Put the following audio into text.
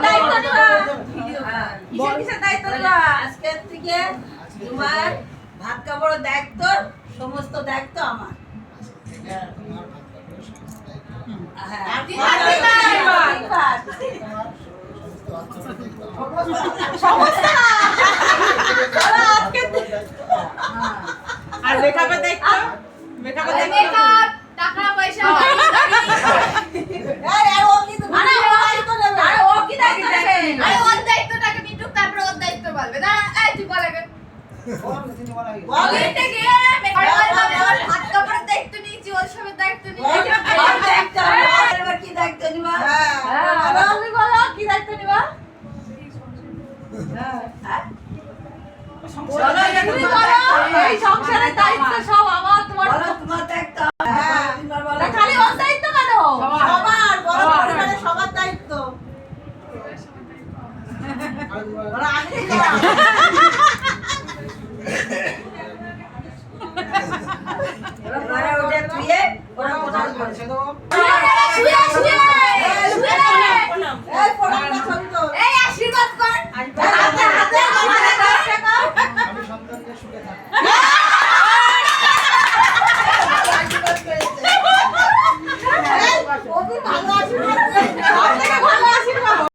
দায়িত্ব নিবা? কিসের দায়িত্ব নিবা? আজকের থেকে তোমার ভাত কাপড়ের দায়িত্ব, সমস্ত দায়িত্ব আমার। আর মেকআপের দায়িত্ব? মেকআপের দায়িত্ব? টাকা পয়সা ওর দায়িত্বটাকে মিটুক, তারপরে ওর দায়িত্ব বলবে। তুই বলে ভাত কাপড়ের দায়িত্ব নিয়েছি, ওর সবের দায়িত্ব নিয়েছি। কি দায়িত্ব নিবা? তুমি বলো কি দায়িত্ব নিবা? তুমি বলো এই সংসারের দায়িত্ব সব আমার, তোমার তোমার দায়িত্ব। খালি ওর দায়িত্ব কেন? সবার বড় পরিবারের সবার দায়িত্ব। এবারে ওটা ধুয়ে ওরা প্রণাম করছে। এই আশীর্বাদ কর।